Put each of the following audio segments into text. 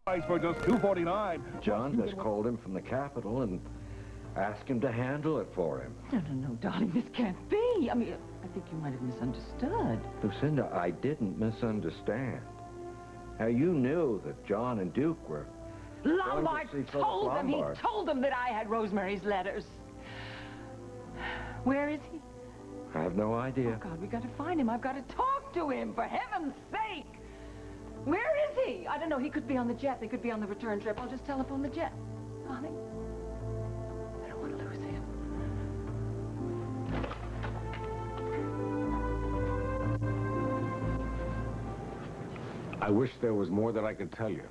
For just $2.49. John just called him from the Capitol and asked him to handle it for him. No, darling, this can't be. I mean, I think you might have misunderstood. Lucinda, I didn't misunderstand. Now, you knew that John and Duke were Lombard told them. He told them that I had Rosemary's letters. Where is he? I have no idea. Oh, God, we got to find him. I've got to talk to him, for heaven's sake. Where is he? I don't know. He could be on the jet. They could be on the return trip. I'll just telephone the jet. Honey, I don't want to lose him. I wish there was more that I could tell you.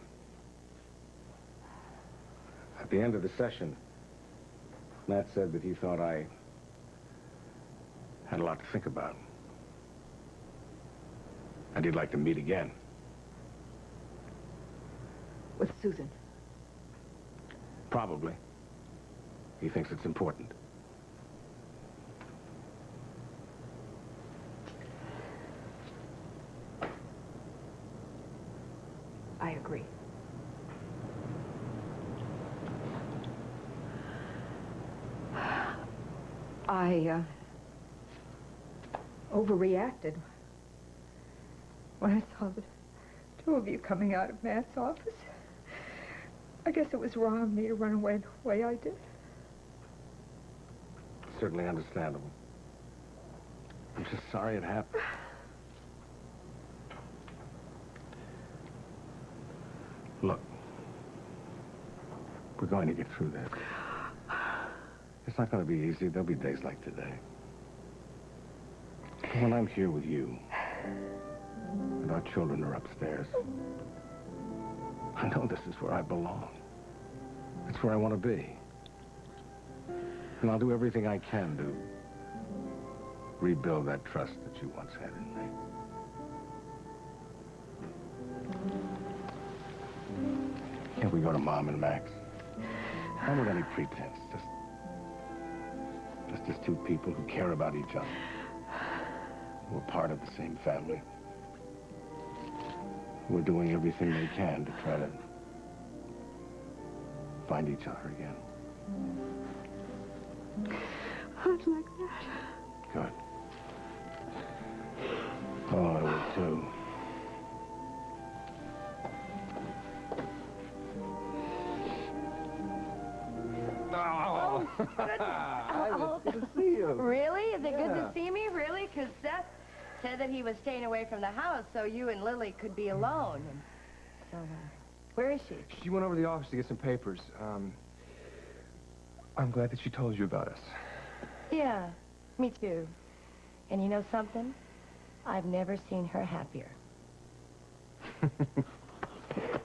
At the end of the session, Matt said that he thought I had a lot to think about. And he'd like to meet again. With Susan? Probably. He thinks it's important. I agree. I overreacted when I saw the two of you coming out of Matt's office. I guess it was wrong of me to run away the way I did. Certainly understandable. I'm just sorry it happened. Look, we're going to get through this. It's not going to be easy. There'll be days like today. But when I'm here with you, and our children are upstairs, I know this is where I belong. It's where I want to be. And I'll do everything I can to rebuild that trust that you once had in me. Can't we go to Mom and Max? Not with any pretense, just as two people who care about each other. We're part of the same family. We're doing everything they can to try to find each other again. I'd like that. Good. Oh, I would too. Oh, Good to see you. really? Is it good to see me? Really? Because Seth said that he was staying away from the house so you and Lily could be alone. And so, where is she? She went over to the office to get some papers. I'm glad that she told you about us. Yeah, me too. And you know something? I've never seen her happier.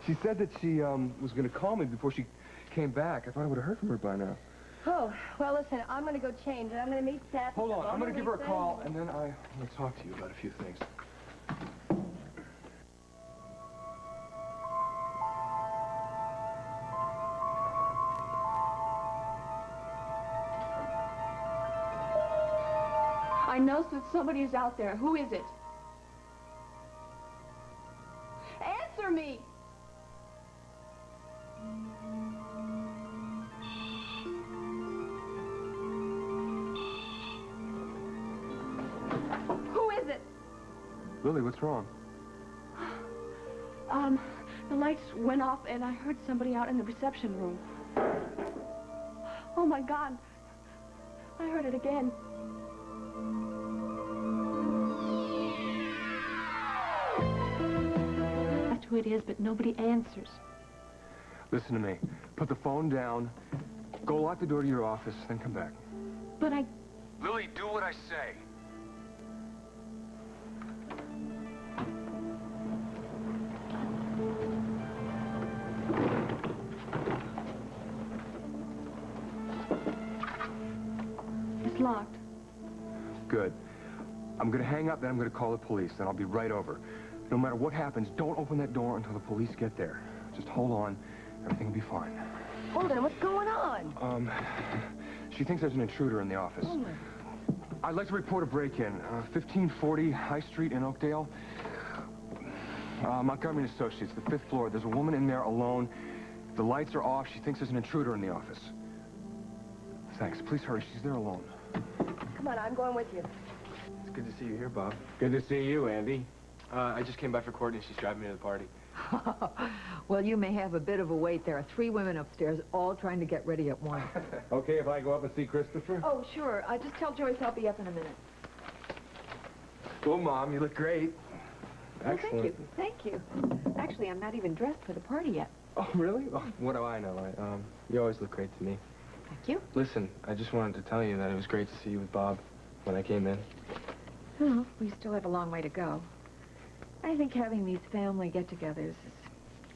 She said that she was going to call me before she came back. I thought I would have heard from her by now. Oh, well, listen, I'm going to go change, and I'm going to meet Seth. Hold on, I'm going to give her a call, and then I want to talk to you about a few things. I know that somebody is out there. Who is it? Answer me! Who is it? Lily, what's wrong? The lights went off and I heard somebody out in the reception room. Oh my God. I heard it again. That's who it is, but nobody answers. Listen to me. Put the phone down, go lock the door to your office, then come back. But I... Lily, do what I say. It's locked. Good. I'm going to hang up, then I'm going to call the police, then I'll be right over. No matter what happens, don't open that door until the police get there. Just hold on. Everything will be fine. Hold on, what's going on? She thinks there's an intruder in the office. Oh, I'd like to report a break-in. 1540 High Street in Oakdale. Montgomery & Associates, the 5th floor. There's a woman in there alone. The lights are off. She thinks there's an intruder in the office. Thanks. Please hurry. She's there alone. Come on, I'm going with you. It's good to see you here, Bob. Good to see you, Andy. I just came by for Courtney. She's driving me to the party. Well, you may have a bit of a wait. There are 3 women upstairs, all trying to get ready at once. Okay if I go up and see Christopher? Oh, sure. Just tell Joyce I'll be up in a minute. Well, Mom, you look great. Oh, thank you. Thank you. Actually, I'm not even dressed for the party yet. Oh, really? Oh, what do I know? You always look great to me. Thank you. Listen, I just wanted to tell you that it was great to see you with Bob when I came in. Well, we still have a long way to go. I think having these family get-togethers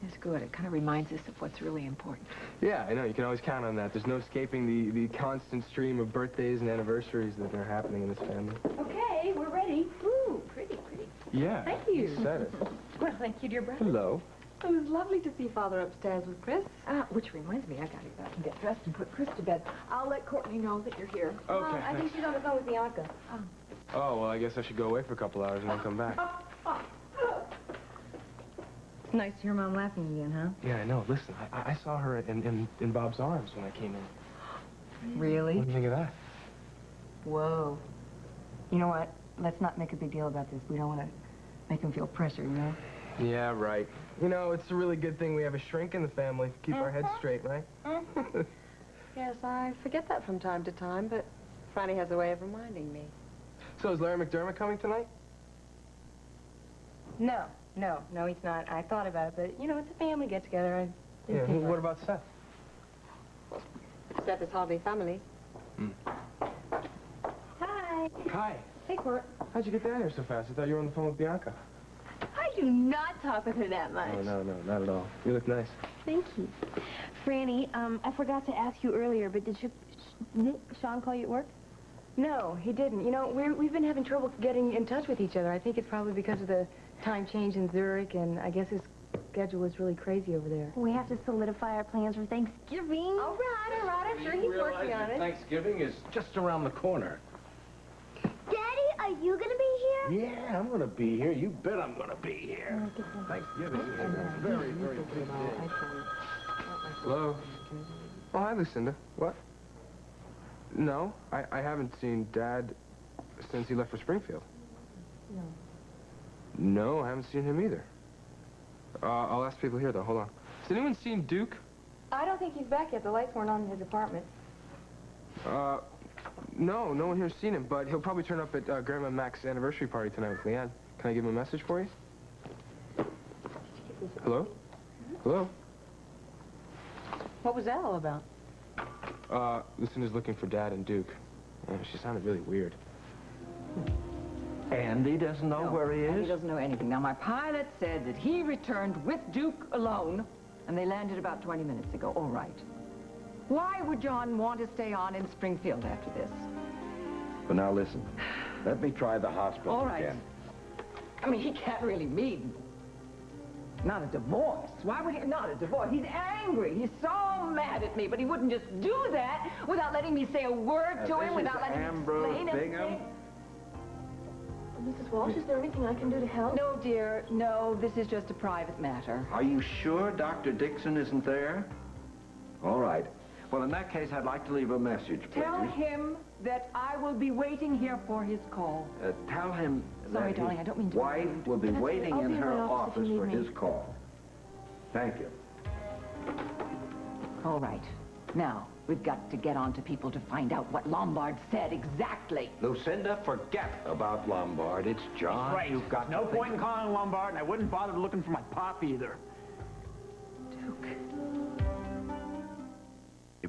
is good. It kind of reminds us of what's really important. Yeah, I know. You can always count on that. There's no escaping the constant stream of birthdays and anniversaries that are happening in this family. Okay, we're ready. Ooh, pretty, pretty. Yeah. Thank you. You said it. Well, thank you, dear brother. Hello. It was lovely to see Father upstairs with Chris. Which reminds me, I gotta go out and get dressed and put Chris to bed. I'll let Courtney know that you're here. Okay. I think she's on the phone with Bianca. Oh, well, I guess I should go away for a couple hours and then come back. It's nice to hear Mom laughing again, huh? Yeah, I know. Listen, I saw her in Bob's arms when I came in. Really? What do you think of that? Whoa. You know what? Let's not make a big deal about this. We don't want to make him feel pressure, you know? Yeah, right. You know, it's a really good thing we have a shrink in the family. Keep our heads straight, right? Yes, I forget that from time to time, but Franny has a way of reminding me. So is Larry McDermott coming tonight? No, he's not. I thought about it, but, you know, it's a family get-together. Yeah, what about Seth? Seth is hardly family. Hi. Hi. Hey, Court. How'd you get down here so fast? I thought you were on the phone with Bianca. I do not talk with her that much. Oh, no, not at all. You look nice. Thank you. Franny, I forgot to ask you earlier, but did Sean call you at work? No, he didn't. You know, we've been having trouble getting in touch with each other. I think it's probably because of the time change in Zurich, and I guess his schedule is really crazy over there. We have to solidify our plans for Thanksgiving. All right. I'm sure he's working on it. Thanksgiving is just around the corner. Daddy, are you going to be here? Yeah, I'm gonna be here. You bet I'm gonna be here. Thanksgiving is a very, very big day. Hello? Oh, hi, Lucinda. What? No, I haven't seen Dad since he left for Springfield. No, I haven't seen him either. I'll ask people here, though. Hold on. Has anyone seen Duke? I don't think he's back yet. The lights weren't on in his apartment. No one here's seen him, but he'll probably turn up at Grandma Mac's anniversary party tonight with Leanne. Can I give him a message for you? Hello? Hello? What was that all about? Lucinda's looking for Dad and Duke. She sounded really weird. Andy doesn't know where he is? He doesn't know anything. Now, my pilot said that he returned with Duke alone, and they landed about 20 minutes ago. All right. Why would John want to stay on in Springfield after this? But now listen, let me try the hospital All right. again. I mean, he can't really mean not a divorce. Why would he? Not a divorce. He's angry. He's so mad at me, but he wouldn't just do that without letting me say a word to him, without letting me explain everything. Mrs. Walsh, is there anything I can do to help? No, dear. No, this is just a private matter. Are you sure Dr. Dixon isn't there? All right. Well, in that case, I'd like to leave a message, please. Tell him that I will be waiting here for his call. Tell him Sorry, that darling, I his don't mean to wife be rude. will be That's waiting I'll in be in her my office if office you for need me. his call. Thank you. All right. Now, we've got to get on to people to find out what Lombard said exactly. Lucinda, forget about Lombard. It's John. Right. You've got no to point in calling Lombard, and I wouldn't bother looking for my pop either. Duke.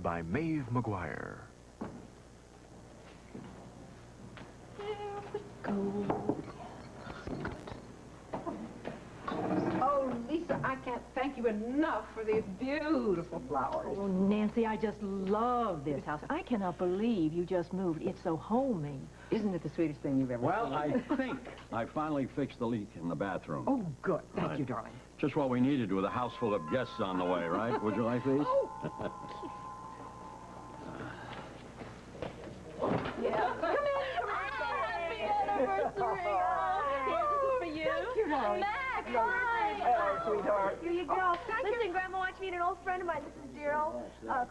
By Maeve McGuire. Oh, Lisa, I can't thank you enough for these beautiful flowers. Oh, Nancy, I just love this house. I cannot believe you just moved. It's so homey. Isn't it the sweetest thing you've ever Well, seen? I think I finally fixed the leak in the bathroom. Oh, good. Thank you, darling. Just what we needed with a house full of guests on the way, right? Would you like these? Oh. Yeah. Come in. Happy anniversary. Here's this is for you. Thank you, darling. Mac, hi. Hello, sweetheart. Here you go. Listen, Grandma wants me to meet an old friend of mine. This is Daryl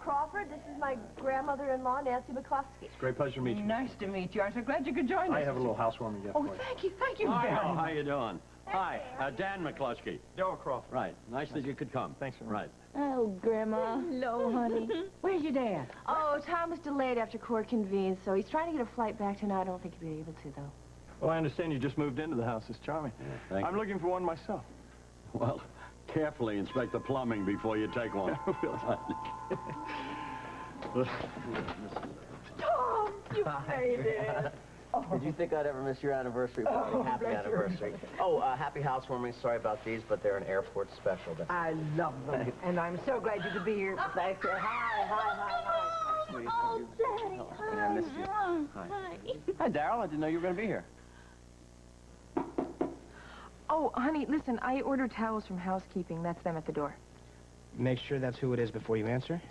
Crawford. This is my grandmother-in-law, Nancy McCluskey. It's a great pleasure to meet you. Nice to meet you. I'm so glad you could join us. I have a little housewarming gift for you. Thank you Hi, very how much. you doing? Hi, Dan McCluskey. Daryl Crawford. Right, nice that you could come. Thanks very much. Right. Oh, Grandma. Hello, honey. Where's your dad? Oh, Tom was delayed after court convened, so he's trying to get a flight back tonight. I don't think he'll be able to, though. Well, I understand you just moved into the house. It's charming. Thank I'm you. looking for one myself. Well, carefully inspect the plumbing before you take one. Tom, you made it. Did you think I'd ever miss your anniversary party? Happy anniversary. Oh, happy housewarming. Sorry about these, but they're an airport special. I love them, and I'm so glad you could be here. Thank you. Hi. Sweetie, Oh, you- Daddy. Oh, I missed you. Hi. Hi, Daryl. I didn't know you were going to be here. Oh, honey, listen, I ordered towels from housekeeping. That's them at the door. Make sure that's who it is before you answer.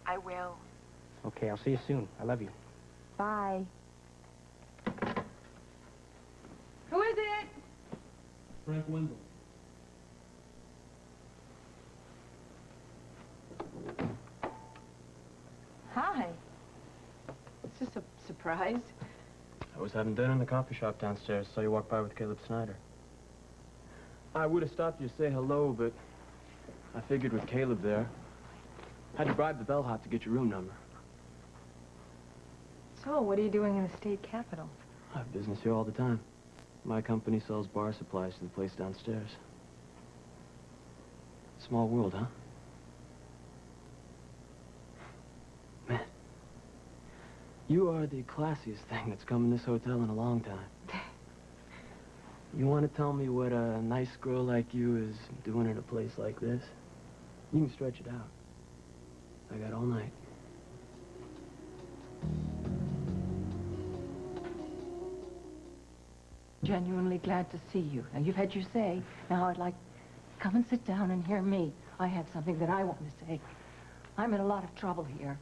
I will. Okay, I'll see you soon. I love you. Bye. Who is it? Frank Wendell. Hi. Is this a surprise? I was having dinner in the coffee shop downstairs. Saw you walk by with Caleb Snyder. I would have stopped you to say hello, but I figured with Caleb there, had to bribe the bellhop to get your room number. So, what are you doing in the state capitol? I have business here all the time. My company sells bar supplies to the place downstairs. Small world, huh? Man, you are the classiest thing that's come in this hotel in a long time. You want to tell me what a nice girl like you is doing in a place like this? You can stretch it out. I got all night. Genuinely glad to see you. Now, you've had your say. Now, I'd like... Come and sit down and hear me. I have something that I want to say. I'm in a lot of trouble here.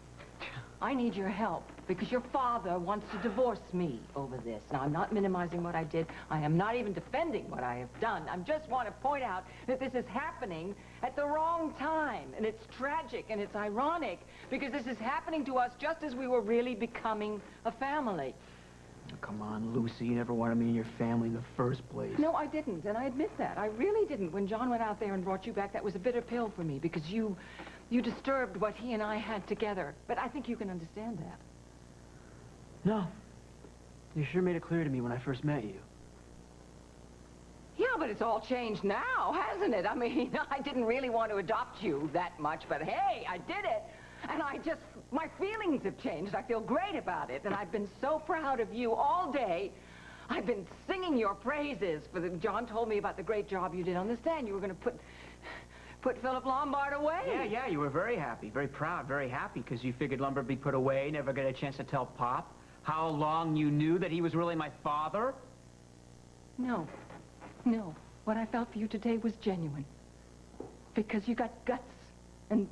I need your help, because your father wants to divorce me over this. Now, I'm not minimizing what I did. I am not even defending what I have done. I just want to point out that this is happening at the wrong time. And it's tragic and it's ironic, because this is happening to us just as we were really becoming a family. Oh, come on, Lucy. You never wanted me in your family in the first place. No, I didn't, and I admit that. I really didn't. When John went out there and brought you back, that was a bitter pill for me, because you disturbed what he and I had together. But I think you can understand that. No. You sure made it clear to me when I first met you. Yeah, but it's all changed now, hasn't it? I mean, I didn't really want to adopt you that much, but hey, I did it. And my feelings have changed. I feel great about it. And I've been so proud of you all day. I've been singing your praises. John told me about the great job you did on the stand. You were going to put Philip Lombard away. Yeah, you were very happy, very proud, very happy, because you figured Lombard would be put away, never get a chance to tell Pop how long you knew that he was really my father. No. What I felt for you today was genuine. Because you got guts. And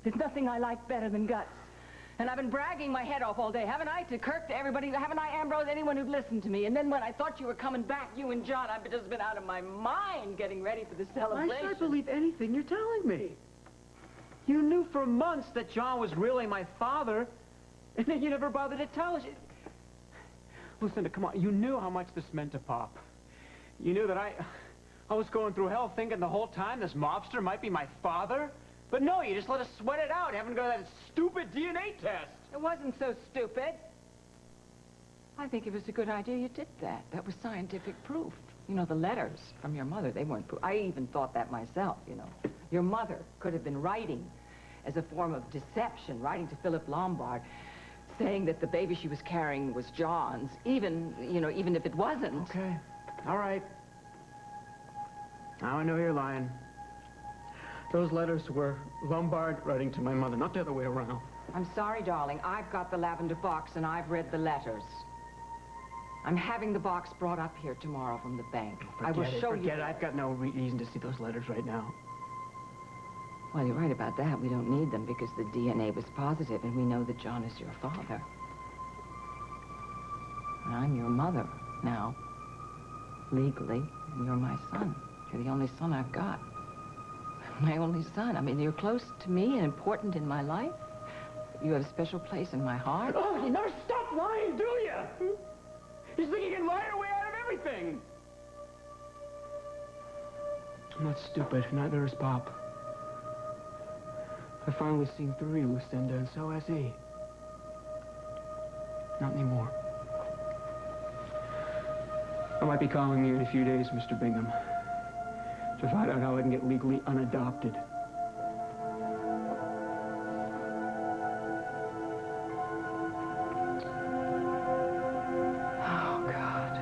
there's nothing I like better than guts. And I've been bragging my head off all day, haven't I? To Kirk, to everybody, haven't I, Ambrose, anyone who'd listened to me. And then when I thought you were coming back, you and John, I've just been out of my mind getting ready for the celebration. I believe anything you're telling me. You knew for months that John was really my father, and then you never bothered to tell us. Lucinda, come on. You knew how much this meant to Pop. You knew that I was going through hell thinking the whole time this mobster might be my father. But no, you just let us sweat it out, having to go to that stupid DNA test. It wasn't so stupid. I think it was a good idea you did that. That was scientific proof. You know, the letters from your mother, they weren't proof. I even thought that myself, you know. Your mother could have been writing as a form of deception, writing to Philip Lombard, saying that the baby she was carrying was John's, even if it wasn't. Okay, all right. Now I know you're lying. Those letters were Lombard writing to my mother, not the other way around. I'm sorry, darling. I've got the lavender box, and I've read the letters. I'm having the box brought up here tomorrow from the bank. I will show you. Forget it. I've got no reason to see those letters right now. Well, you're right about that. We don't need them because the DNA was positive, and we know that John is your father. And I'm your mother now, legally, and you're my son. You're the only son I've got. My only son. I mean, you're close to me and important in my life. You have a special place in my heart. Oh, you never stop lying, do you? You think you can lie your way out of everything. I'm not stupid. Neither is Bob. I've finally seen through you, Lucinda, and so has he. Not anymore. I might be calling you in a few days, Mr. Bingham, to find out how I can get legally unadopted. Oh, God.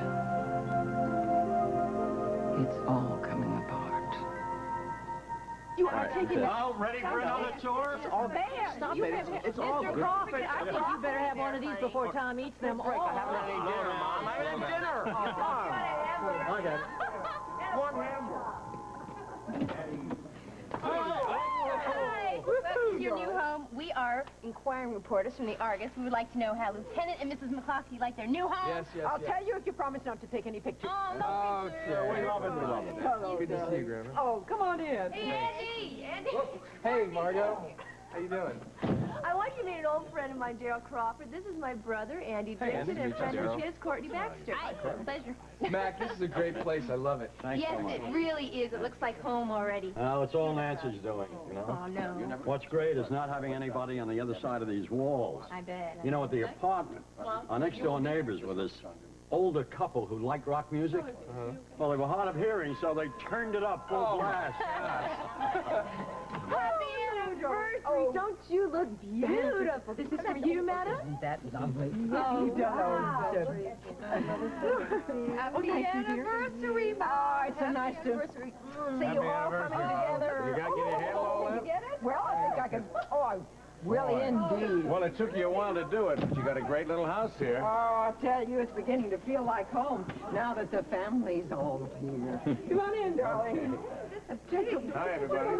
It's all coming apart. You are taking it. Well, ready for another tour? Stop it. It's all Mr. good. Crawford, I think you better have one of these before Tom eats them all. I haven't had any dinner, Mom. I haven't had dinner. I got it. One hamburger. Hi! Welcome to your new home. We are inquiring reporters from the Argus. We would like to know how Lieutenant and Mrs. McCloskey like their new home. Yes. I'll tell you if you promise not to take any pictures. Oh, no pictures. We love it. We love it. Hello, Good to see you, Grandma. Oh, come on in. Hey, Andy! Hey, Margot. How you doing? I want you to meet an old friend of mine, Daryl Crawford. This is my brother, Andy Dixon, and friend of his, Courtney Baxter. Hi, pleasure. Mac, this is a great place. I love it. Thanks Yes, so much. it really is. It looks like home already. Well, it's all Nancy's doing, you know? Oh, no. What's great is not having anybody on the other side of these walls. I bet. You know, at the apartment, our next-door neighbors were this older couple who liked rock music. Well, they were hard of hearing, so they turned it up full blast. Happy anniversary! Oh, don't you look beautiful? This is for you, madam? Isn't that lovely? Oh, wow. Happy anniversary, Oh, it's so nice to... See you all coming together. You got your handle all that? Well, I think I can... Oh, really, indeed. Well, it took you a while to do it, but you got a great little house here. Oh, I tell you, it's beginning to feel like home now that the family's all here. Come on in, darling. Hi, everybody.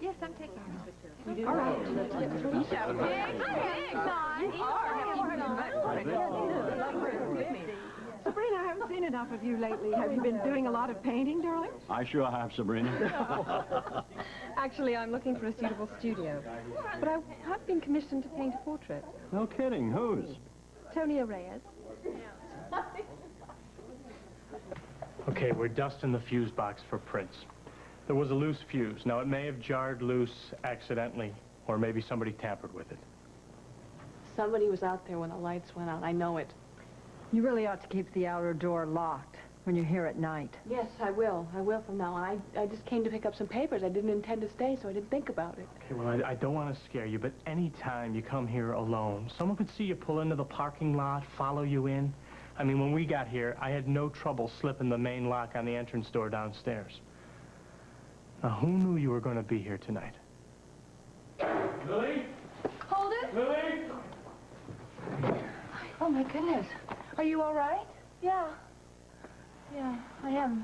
Yes, I'm taking her. All right. Sabrina, I haven't seen enough of you lately. Have you been doing a lot of painting, darling? I sure have, Sabrina. Actually, I'm looking for a suitable studio. But I have been commissioned to paint a portrait. No kidding. Whose? Tony Reyes. Okay, we're dusting the fuse box for prints. There was a loose fuse. Now, it may have jarred loose accidentally, or maybe somebody tampered with it. Somebody was out there when the lights went out. I know it. You really ought to keep the outer door locked when you're here at night. Yes, I will. I will from now on. I just came to pick up some papers. I didn't intend to stay, so I didn't think about it. Okay, well, I don't want to scare you, but any time you come here alone, someone could see you pull into the parking lot, follow you in. I mean, when we got here, I had no trouble slipping the main lock on the entrance door downstairs. Now, who knew you were going to be here tonight? Lily? Hold it. Lily? Oh, my goodness. Are you all right? Yeah. Yeah, I am.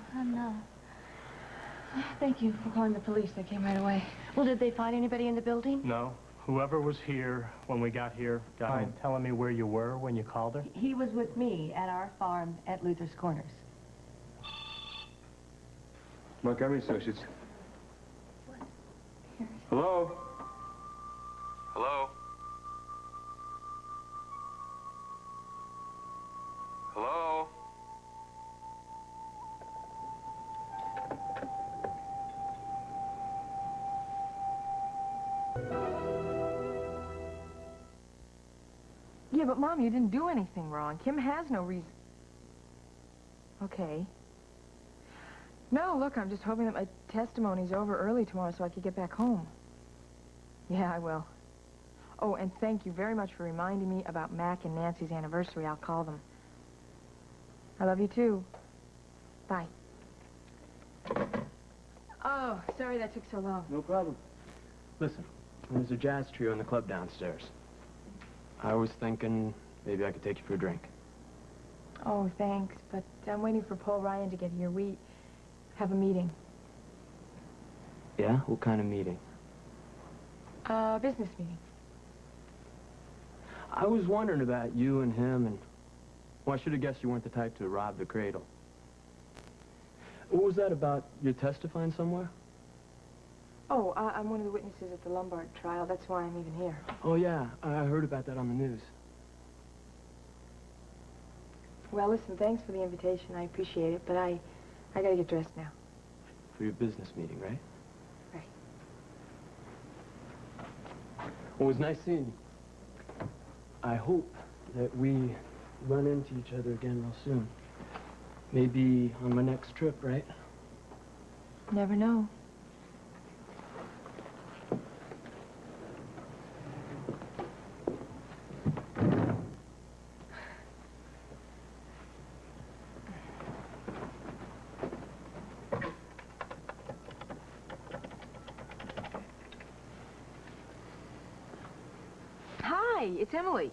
Thank you for calling the police. They came right away. Well, did they find anybody in the building? No. Whoever was here when we got here got home telling me where you were when you called her? He was with me at our farm at Luther's Corners. Montgomery Associates. Hello? Hello? Hello? Yeah, but Mom, you didn't do anything wrong. Kim has no reason. Okay. No, look, I'm just hoping that my testimony's over early tomorrow so I could get back home. Yeah, I will. Oh, and thank you very much for reminding me about Mac and Nancy's anniversary. I'll call them. I love you, too. Bye. Oh, sorry that took so long. No problem. Listen, there's a jazz trio in the club downstairs. I was thinking maybe I could take you for a drink. Oh, thanks, but I'm waiting for Paul Ryan to get here. We have a meeting. Yeah? What kind of meeting? Business meeting. I was wondering about you and him, and... Well, I should have guessed you weren't the type to rob the cradle. What was that about? You're testifying somewhere? Oh, I'm one of the witnesses at the Lombard trial. That's why I'm even here. Oh, yeah. I heard about that on the news. Well, listen, thanks for the invitation. I appreciate it, but I gotta get dressed now. For your business meeting, right? Right. Well, it was nice seeing you. I hope that we run into each other again real soon. Maybe on my next trip, right? Never know. Hi, it's Emily.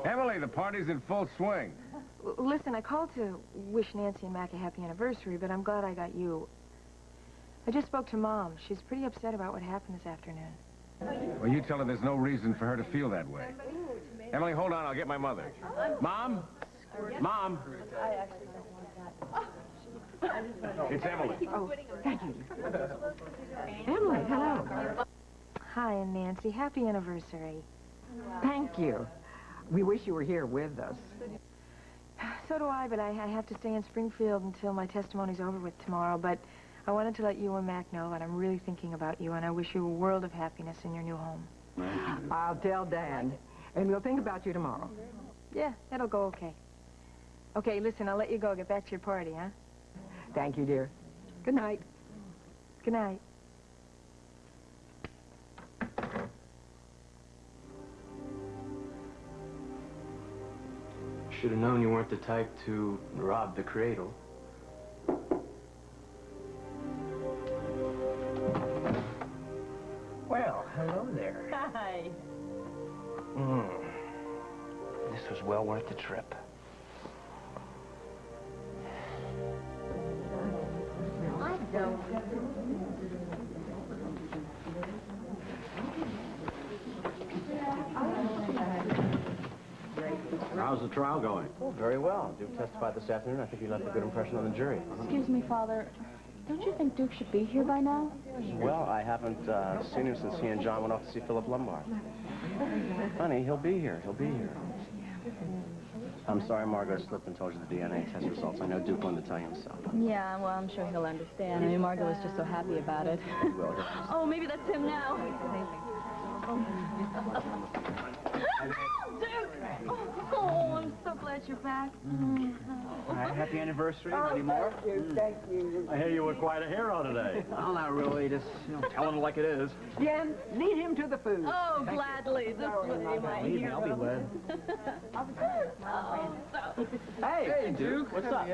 Emily, the party's in full swing. Listen, I called to wish Nancy and Mac a happy anniversary, but I'm glad I got you. I just spoke to Mom. She's pretty upset about what happened this afternoon. Well, you tell her there's no reason for her to feel that way. Emily, hold on. I'll get my mother. Mom? Mom? It's Emily. Oh, thank you. Emily, hello. Hi, and Nancy. Happy anniversary. Thank you. We wish you were here with us. So do I, but I have to stay in Springfield until my testimony's over with tomorrow. But I wanted to let you and Mac know that I'm really thinking about you, and I wish you a world of happiness in your new home. I'll tell Dan, and we'll think about you tomorrow. Yeah, it'll go okay. Okay, listen, I'll let you go. Get back to your party, huh? Thank you, dear. Good night. Good night. Should have known you weren't the type to rob the cradle. Well, hello there. Hi. This was well worth the trip. How's the trial going? Oh, very well. Duke testified this afternoon. I think he left a good impression on the jury. Excuse me, Father. Don't you think Duke should be here by now? Well, I haven't seen him since he and John went off to see Philip Lombard. Honey, he'll be here. He'll be here. I'm sorry Margot slipped and told you the DNA test results. I know Duke wanted to tell you himself. Yeah, well, I'm sure he'll understand. I mean, Margot was just so happy about it. Well, Oh, maybe that's him now. Duke! Oh, I'm so glad you're back. Happy anniversary. Any more? Thank you. I hear you were quite a hero today. Well, not really. Just, telling it like it is. Dan, lead him to the food. Oh, gladly. This way, my hero. I'll be glad. Hey, Duke. What's up?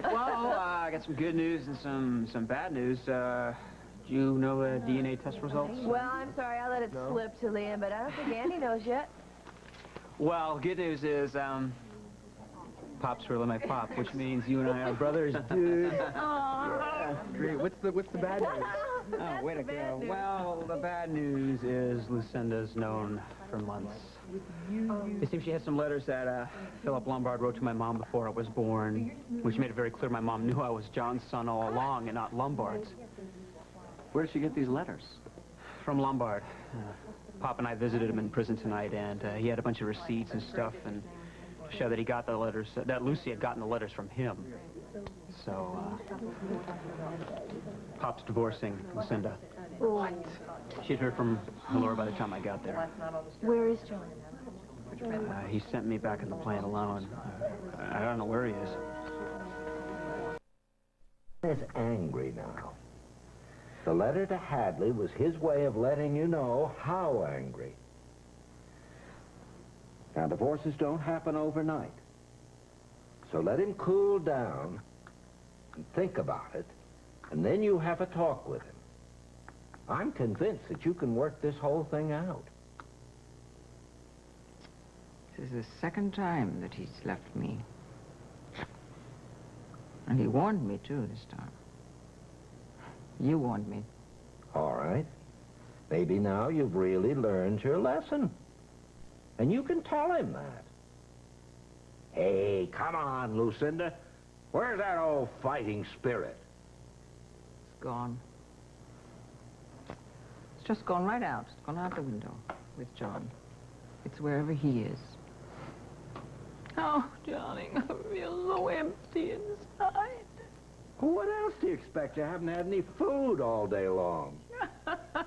Well, I got some good news and some bad news. Do you know the DNA test results? Well, I'm sorry, I let it slip to the end, but I don't think Andy knows yet. Well, good news is, Pop's really my pop, which means you and I are brothers, dude. Aww. Great. What's the bad news? Oh, way to go. Well, the bad news is Lucinda's known for months. It seems she had some letters that Philip Lombard wrote to my mom before I was born, which made it very clear my mom knew I was John's son all along and not Lombard's. Where did she get these letters? From Lombard. Pop and I visited him in prison tonight, and he had a bunch of receipts and stuff, and show that he got the letters, that Lucy had gotten the letters from him. So, Pop's divorcing Lucinda. What? She'd heard from Laura by the time I got there. Where is John? He sent me back in the plane alone. I don't know where he is. He's angry now. The letter to Hadley was his way of letting you know how angry. Now, divorces don't happen overnight. So let him cool down and think about it, and then you have a talk with him. I'm convinced that you can work this whole thing out. This is the second time that he's left me. And he warned me, too, this time. You warned me. All right. Maybe now you've really learned your lesson. And you can tell him that. Hey, come on, Lucinda. Where's that old fighting spirit? It's gone. It's just gone right out. It's gone out the window with John. It's wherever he is. Oh, darling, I feel so empty inside. Well, what else do you expect? You haven't had any food all day long.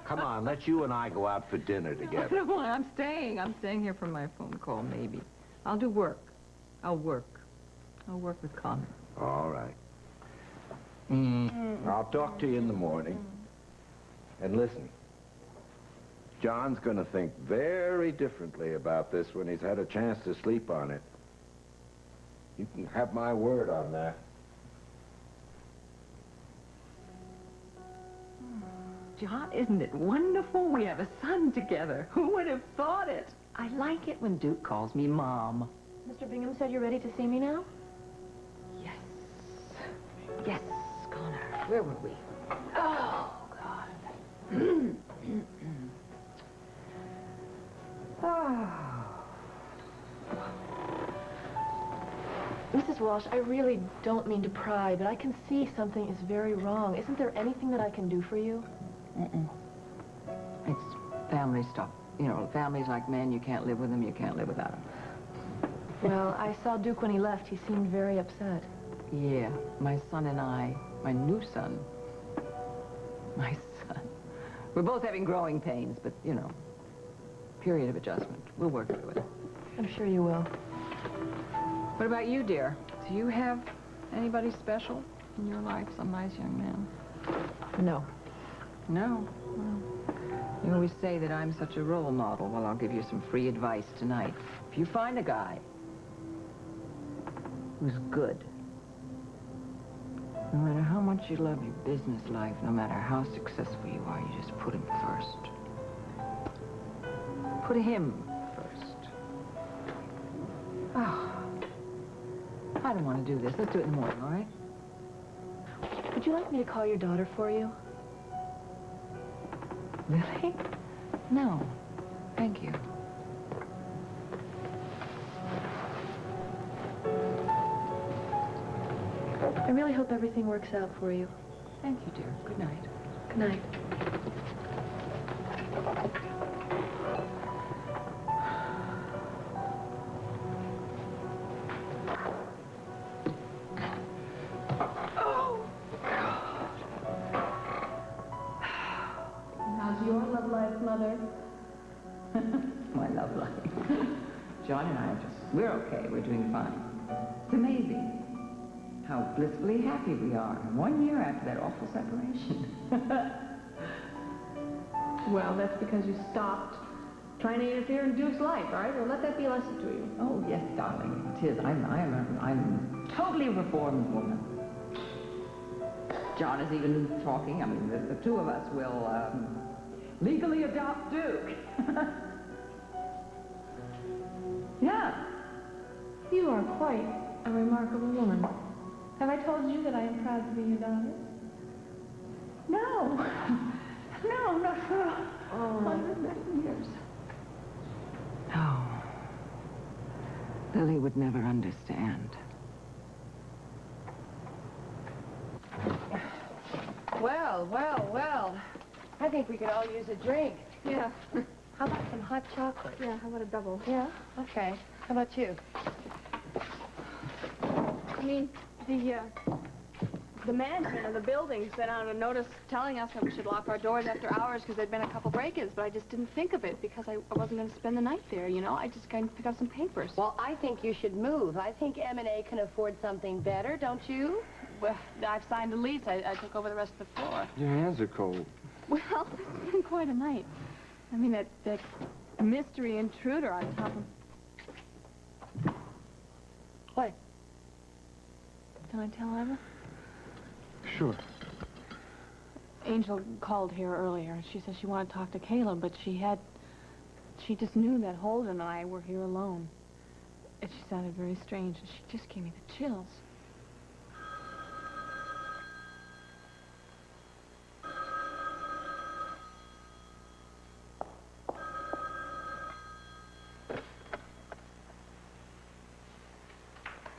Come on, let's you and I go out for dinner together. No, I'm staying. I'm staying here for my phone call, maybe. I'll do work. I'll work. I'll work with Connor. All right. I'll talk to you in the morning. And listen, John's going to think very differently about this when he's had a chance to sleep on it. You can have my word on that. John, isn't it wonderful? We have a son together. Who would have thought it? I like it when Duke calls me Mom. Mr. Bingham said you're ready to see me now? Yes. Yes, Connor. Where were we? Oh, God. Mrs. Walsh, I really don't mean to pry, but I can see something is very wrong. Isn't there anything that I can do for you? It's family stuff. You know, families like men, you can't live with them, you can't live without them. Well, I saw Duke when he left. He seemed very upset. Yeah, my son and I, my new son, my son. We're both having growing pains, but, you know, period of adjustment. We'll work through it. I'm sure you will. What about you, dear? Do you have anybody special in your life, some nice young man? No. No? Well, you always say that I'm such a role model. Well, I'll give you some free advice tonight. If you find a guy who's good, no matter how much you love your business life, no matter how successful you are, you just put him first. Put him first. Oh, I don't want to do this. Let's do it in the morning, all right? Would you like me to call your daughter for you? Really? No. Thank you. I really hope everything works out for you. Thank you, dear. Good night. Good night. How's your love life, Mother? My love life. John and I are we're okay. We're doing fine. It's amazing how blissfully happy we are 1 year after that awful separation. Well, that's because you stopped trying to interfere in Duke's life, all right? Well, let that be a lesson to you. Oh, yes, darling, it is. I'm totally reformed woman. John is even talking. I mean, the two of us will legally adopt Duke. Yeah. You are quite a remarkable woman. Have I told you that I am proud to be your daughter? No. No, not for 100 million years. No. Lily would never understand. Well, well, well. I think we could all use a drink. Yeah. How about some hot chocolate? Yeah, how about a double? Yeah? Okay. How about you? I mean, the management of the building sent out a notice telling us that we should lock our doors after hours because there'd been a couple break-ins, but I just didn't think of it because I wasn't going to spend the night there, you know? I just kind of pick up some papers. Well, I think you should move. I think M&A can afford something better, don't you? Well, I've signed a lease. I took over the rest of the floor. Your hands are cold. Well, it's been quite a night. I mean, that mystery intruder on top of... What? Can I tell Ira? Sure. Angel called here earlier. She said she wanted to talk to Caleb, but she just knew that Holden and I were here alone. And she sounded very strange, and she just gave me the chills.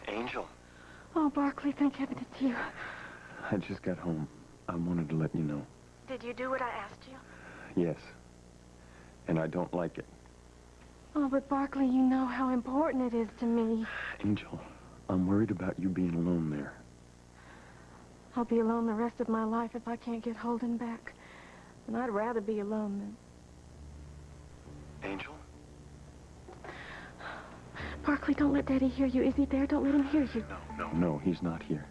Angel. Oh, Barkley, thank heaven it's you. I just got home. I wanted to let you know. Did you do what I asked you? Yes. And I don't like it. Oh, but Barkley, you know how important it is to me. Angel, I'm worried about you being alone there. I'll be alone the rest of my life if I can't get Holden back. And I'd rather be alone than... Angel? Barkley, don't let Daddy hear you. Is he there? Don't let him hear you. No, he's not here.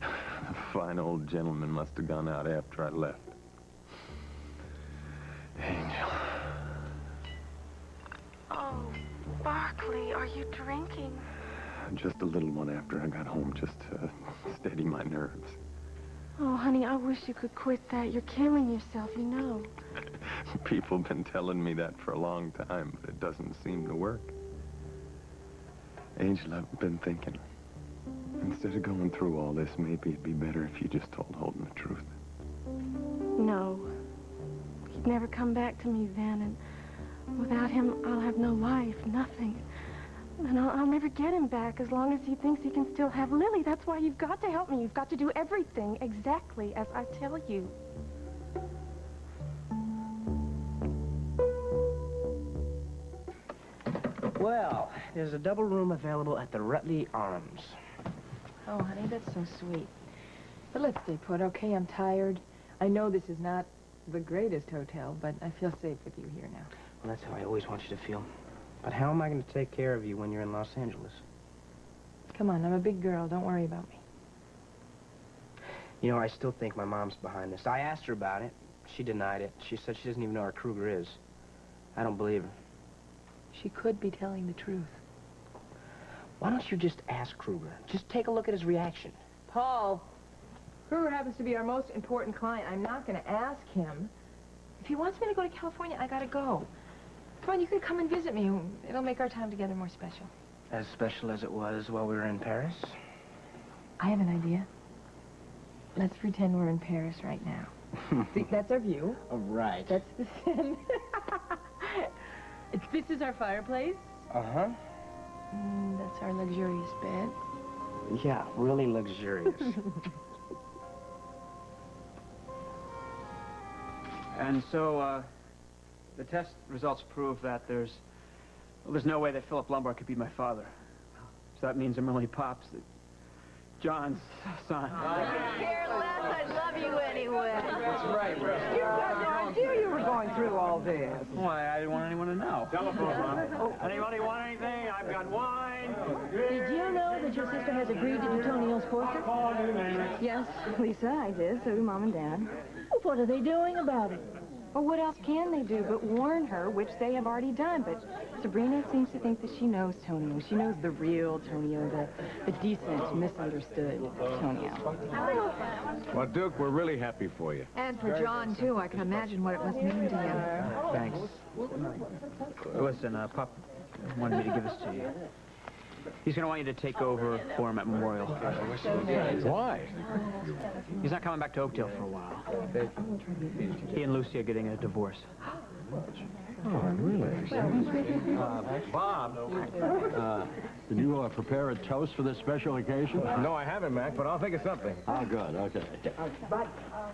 The fine old gentleman must have gone out after I left. Angel. Oh, Barkley, are you drinking? Just a little one after I got home, just to steady my nerves. Oh, honey, I wish you could quit that. You're killing yourself, you know. People have been telling me that for a long time, but it doesn't seem to work. Angel, I've been thinking, instead of going through all this, maybe it'd be better if you just told Holden the truth. No. He'd never come back to me then, and without him, I'll have no life, nothing. And I'll never get him back as long as he thinks he can still have Lily. That's why you've got to help me. You've got to do everything exactly as I tell you. Well, there's a double room available at the Rutley Arms. Oh, honey, that's so sweet. But let's stay put, okay? I'm tired. I know this is not the greatest hotel, but I feel safe with you here now. Well, that's how I always want you to feel. But how am I going to take care of you when you're in Los Angeles? Come on, I'm a big girl. Don't worry about me. You know, I still think my mom's behind this. I asked her about it. She denied it. She said she doesn't even know where Kruger is. I don't believe her. She could be telling the truth. Why don't you just ask Kruger? Just take a look at his reaction. Paul, Kruger happens to be our most important client. I'm not going to ask him. If he wants me to go to California, I got to go. Come on, you can come and visit me. It'll make our time together more special. As special as it was while we were in Paris? I have an idea. Let's pretend we're in Paris right now. See, that's our view. All right. That's the sin. This is our fireplace. Uh-huh. That's our luxurious bed. Yeah, really luxurious. And so, the test results prove that there's no way that Philip Lombard could be my father. So that means I'm really Pops, John's son. I care less. I love you anyway. That's right, bro. You had no idea you were going through all this. Why, I didn't want anyone to know. Telephone, Mom. Anybody want anything? I've got wine. Did you know that your sister has agreed to do Tonio's portrait? Yes, Lisa, I did. So do Mom and Dad. Well, what are they doing about it? Well, what else can they do but warn her, which they have already done? But Sabrina seems to think that she knows Tonio. She knows the real Tonio, the decent, misunderstood Tonio. Well, Duke, we're really happy for you. And for John, too. I can imagine what it must mean to you. Thanks. Listen, Pop wanted me to give this to you. He's going to want you to take over for him at Memorial. Why? He's not coming back to Oakdale for a while. He and Lucy are getting a divorce. Oh, really? Bob, did you prepare a toast for this special occasion? No, I haven't, Mac, but I'll think of something. Oh, good, okay. But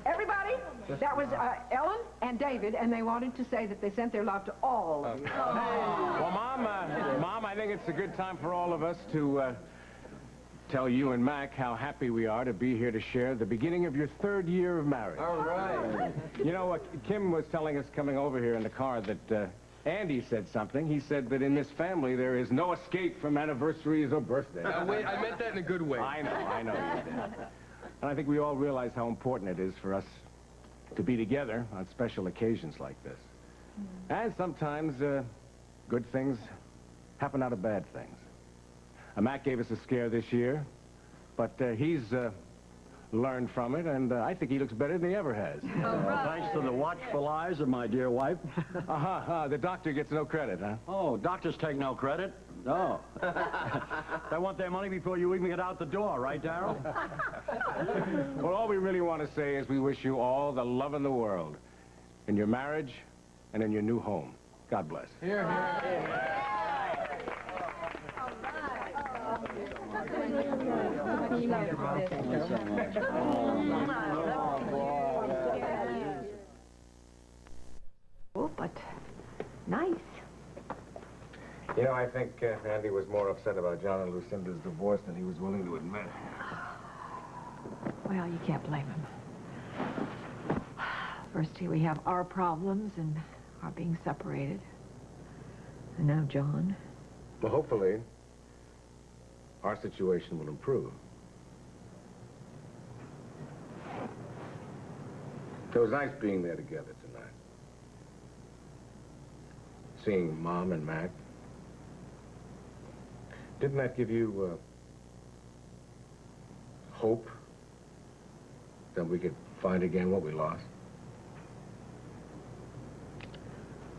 everybody, that was Ellen and David, and they wanted to say that they sent their love to all of you. Well, Mom, I think it's a good time for all of us to tell you and Mac how happy we are to be here to share the beginning of your 3rd year of marriage. All right. You know, Kim was telling us coming over here in the car that Andy said something. He said that in this family there is no escape from anniversaries or birthdays. Wait, I meant that in a good way. I know you did. And I think we all realize how important it is for us to be together on special occasions like this. And sometimes good things happen out of bad things. Matt gave us a scare this year, but he's learned from it, and I think he looks better than he ever has. Thanks to the watchful eyes of my dear wife. The doctor gets no credit, huh? Oh, doctors take no credit. No. They want their money before you even get out the door, right, Darryl? Well, all we really want to say is we wish you all the love in the world in your marriage and in your new home. God bless. Here, here. Oh, but nice. You know, I think Andy was more upset about John and Lucinda's divorce than he was willing to admit. Well, you can't blame him. First, here we have our problems and our being separated. And now John. Well, hopefully, our situation will improve. It was nice being there together tonight. Seeing Mom and Mac. Didn't that give you hope that we could find again what we lost?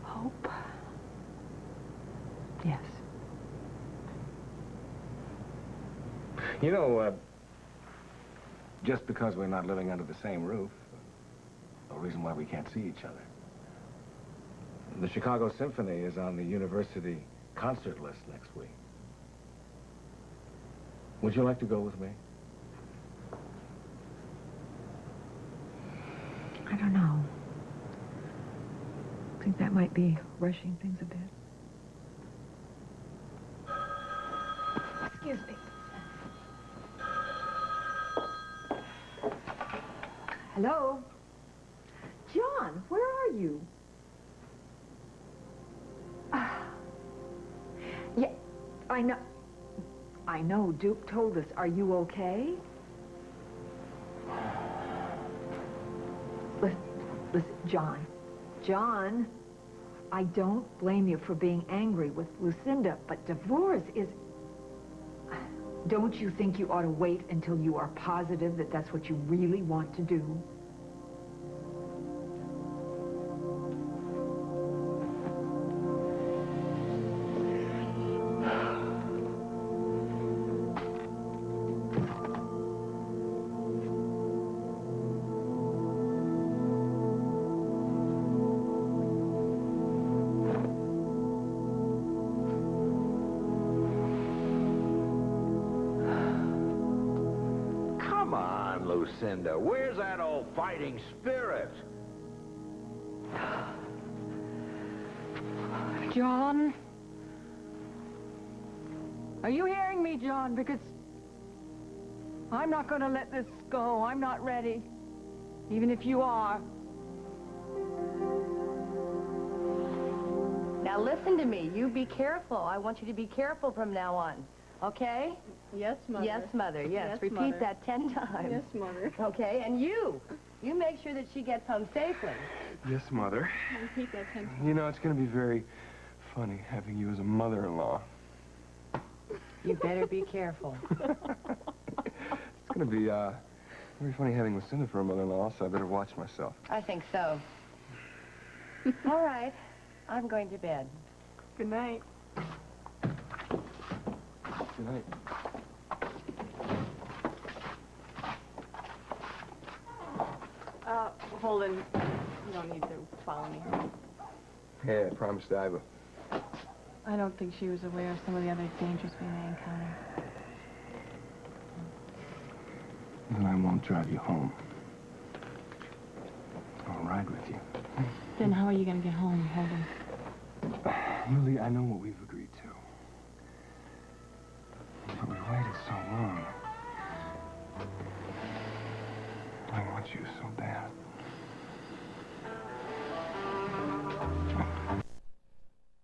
Hope? Yes. You know, just because we're not living under the same roof, no reason why we can't see each other. The Chicago Symphony is on the university concert list next week. Would you like to go with me? I don't know. I think that might be rushing things a bit. Excuse me. Hello? John, where are you? Yeah, I know. I know, Duke told us. Are you okay? Listen, John. John, I don't blame you for being angry with Lucinda, but divorce is... Don't you think you ought to wait until you are positive that that's what you really want to do? Lucinda, where's that old fighting spirit? John? Are you hearing me, John? Because I'm not going to let this go. I'm not ready. Even if you are. Now listen to me. You be careful. I want you to be careful from now on. Okay? Yes, Mother. Yes, Mother. Yes. Yes, Repeat Mother. that 10 times. Yes, Mother. Okay, and you make sure that she gets home safely. Yes, Mother. Repeat that 10 times. You know, it's going to be very funny having you as a mother-in-law. You better be careful. It's going to be very funny having Lucinda for a mother-in-law, so I better watch myself. I think so. All right. I'm going to bed. Good night. Good night. Holden, you don't need to follow me. Hey, I promised Iva. I don't think she was aware of some of the other dangers we may encounter. Then I won't drive you home. I'll ride with you. Then how are you going to get home, Holden? Lily, I know what we've agreed to. But we waited so long. I want you so bad.